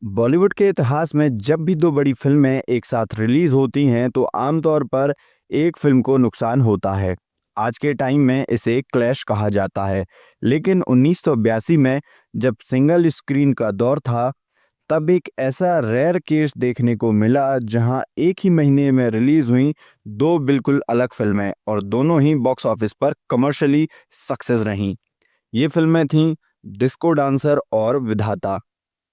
बॉलीवुड के इतिहास में जब भी दो बड़ी फिल्में एक साथ रिलीज होती हैं तो आमतौर पर एक फिल्म को नुकसान होता है। आज के टाइम में इसे क्लैश कहा जाता है। लेकिन 1982 में जब सिंगल स्क्रीन का दौर था, तब एक ऐसा रेयर केस देखने को मिला जहां एक ही महीने में रिलीज हुई दो बिल्कुल अलग फिल्में और दोनों ही बॉक्स ऑफिस पर कमर्शियली सक्सेस रहीं। ये फिल्में थीं डिस्को डांसर और विधाता।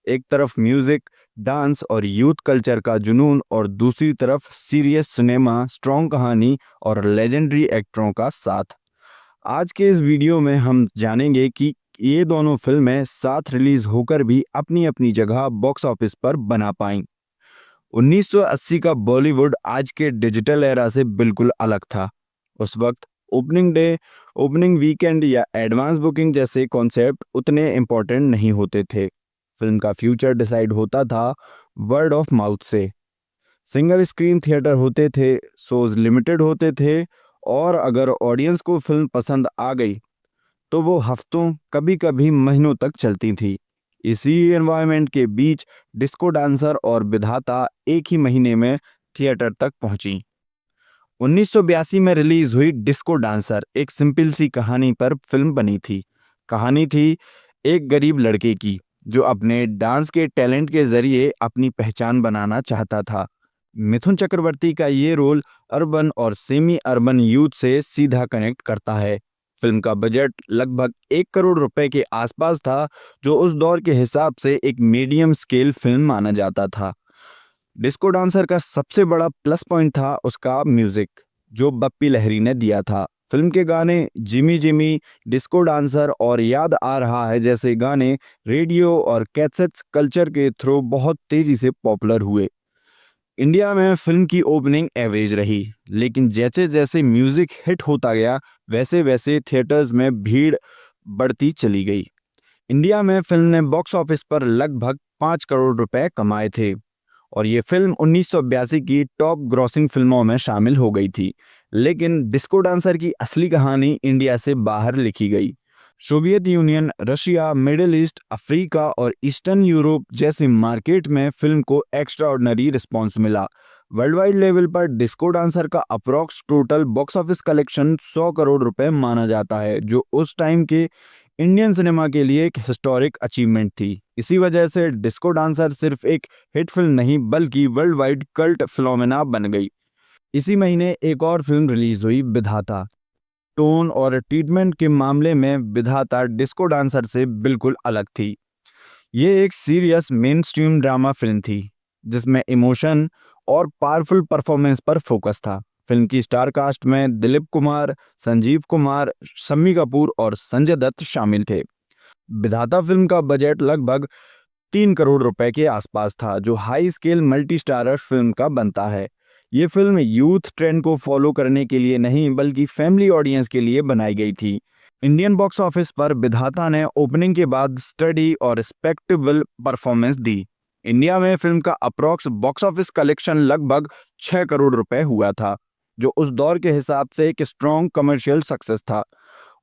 एक तरफ म्यूजिक, डांस और यूथ कल्चर का जुनून और दूसरी तरफ सीरियस सिनेमा, स्ट्रॉन्ग कहानी और लेजेंडरी एक्टरों का साथ। आज के इस वीडियो में हम जानेंगे कि ये दोनों फिल्में साथ रिलीज होकर भी अपनी अपनी जगह बॉक्स ऑफिस पर बना पाईं। 1980 का बॉलीवुड आज के डिजिटल एरा से बिल्कुल अलग था। उस वक्त ओपनिंग डे, ओपनिंग वीकेंड या एडवांस बुकिंग जैसे कॉन्सेप्ट उतने इम्पोर्टेंट नहीं होते थे। फिल्म का फ्यूचर डिसाइड होता था वर्ड ऑफ माउथ से। सिंगल स्क्रीन थिएटर होते थे, शोज लिमिटेड होते थे और अगर ऑडियंस को फिल्म पसंद आ गई तो वो हफ्तों, कभी कभी महीनों तक चलती थी। इसी एनवायरनमेंट के बीच डिस्को डांसर और विधाता एक ही महीने में थिएटर तक पहुंची। 1982 में रिलीज हुई डिस्को डांसर एक सिंपल सी कहानी पर फिल्म बनी थी। कहानी थी एक गरीब लड़के की जो अपने डांस के टैलेंट के जरिए अपनी पहचान बनाना चाहता था। मिथुन चक्रवर्ती का ये रोल अर्बन और सेमी अर्बन यूथ से सीधा कनेक्ट करता है। फिल्म का बजट लगभग 1 करोड़ रुपए के आसपास था, जो उस दौर के हिसाब से एक मीडियम स्केल फिल्म माना जाता था। डिस्को डांसर का सबसे बड़ा प्लस पॉइंट था उसका म्यूजिक, जो बप्पी लहरी ने दिया था। फिल्म के गाने जिमी जिमी, डिस्को डांसर और याद आ रहा है जैसे गाने रेडियो और कैसेट्स कल्चर के थ्रू बहुत तेजी से पॉपुलर हुए। इंडिया में फिल्म की ओपनिंग एवरेज रही, लेकिन जैसे जैसे म्यूजिक हिट होता गया वैसे वैसे थिएटर्स में भीड़ बढ़ती चली गई। इंडिया में फिल्म ने बॉक्स ऑफिस पर लगभग 5 करोड़ रुपए कमाए थे और ये फिल्म 1982 की टॉप ग्रॉसिंग फिल्मों में शामिल हो गई थी। लेकिन डिस्को डांसर की असली कहानी इंडिया से बाहर लिखी गई। Soviet union, Russia, middle east, Africa और ईस्टर्न यूरोप जैसे मार्केट में फिल्म को एक्स्ट्राऑर्डिनरी रिस्पांस मिला। वर्ल्ड वाइड लेवल पर डिस्को डांसर का approx total box office collection 100 crore रुपए माना जाता है, जो उस टाइम के इंडियन सिनेमा के लिए एक हिस्टोरिक अचीवमेंट थी। इसी वजह से डिस्को डांसर सिर्फ एक हिट फिल्म नहीं बल्कि वर्ल्ड वाइड कल्ट फिनोमेना बन गई। इसी महीने एक और फिल्म रिलीज हुई, विधाता। टोन और ट्रीटमेंट के मामले में विधाता डिस्को डांसर से बिल्कुल अलग थी। ये एक serious main stream drama film थी जिसमें इमोशन और पावरफुल परफॉर्मेंस पर फोकस था। फिल्म की स्टार कास्ट में दिलीप कुमार, संजीव कुमार, शम्मी कपूर और संजय दत्त शामिल थे। विधाता फिल्म का बजट लगभग 3 करोड़ रुपए के आसपास था, जो high scale multi starrer film का बनता है। ये फिल्म यूथ ट्रेंड को फॉलो करने के लिए नहीं बल्कि फैमिली ऑडियंस के लिए बनाई गई थी। इंडियन बॉक्स ऑफिस पर विधाता ने ओपनिंग के बाद स्टडी और रिस्पेक्टेबल परफॉर्मेंस दी। इंडिया में फिल्म का अप्रॉक्स बॉक्स ऑफिस कलेक्शन लगभग 6 करोड़ रुपए हुआ था, जो उस दौर के हिसाब से एक स्ट्रॉन्ग कमर्शियल सक्सेस था।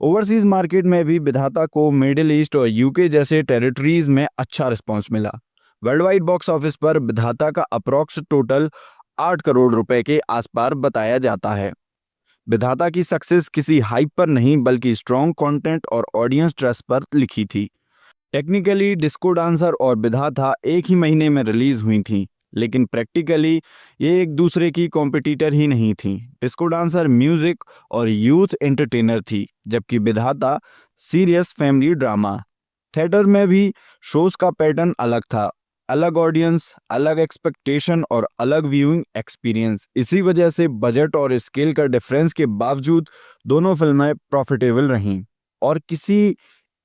ओवरसीज मार्केट में भी विधाता को मिडिल ईस्ट और यूके जैसे टेरिटरीज में अच्छा रिस्पांस मिला। वर्ल्ड वाइड बॉक्स ऑफिस पर विधाता का अप्रॉक्स टोटल 8 करोड़ रुपए के आसपास बताया जाता है। विधाता की सक्सेस किसी हाइप पर नहीं बल्कि स्ट्रॉन्ग कंटेंट और ऑडियंस ट्रस्ट पर लिखी थी। टेक्निकली डिस्को डांसर और विधाता एक ही महीने में रिलीज हुई थी, लेकिन प्रैक्टिकली ये एक दूसरे की कॉम्पिटिटर ही नहीं थी। डिस्को डांसर म्यूजिक और यूथ एंटरटेनर थी, जबकि विधाता सीरियस फैमिली ड्रामा। थिएटर में भी शोज का पैटर्न अलग था, अलग ऑडियंस, अलग एक्सपेक्टेशन और अलग व्यूइंग एक्सपीरियंस। इसी वजह से बजट और स्केल का डिफरेंस के बावजूद दोनों फिल्में प्रॉफिटेबल रहीं और किसी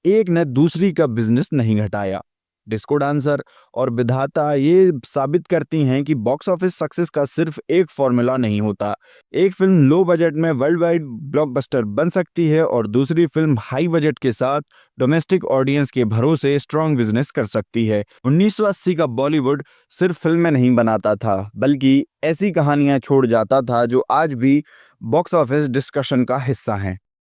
एक ने दूसरी का बिजनेस नहीं घटाया। डिस्को डांसर और विधाता ये साबित करती हैं कि बॉक्स ऑफिस सक्सेस का सिर्फ एक फॉर्मूला नहीं होता। एक फिल्म लो बजट में वर्ल्ड वाइड ब्लॉकबस्टर बन सकती है और दूसरी फिल्म हाई बजट के साथ डोमेस्टिक ऑडियंस के भरोसे स्ट्रॉन्ग बिजनेस कर सकती है। 1980 का बॉलीवुड सिर्फ फिल्में नहीं बनाता था बल्कि ऐसी कहानियां छोड़ जाता था जो आज भी बॉक्स ऑफिस डिस्कशन का हिस्सा हैं।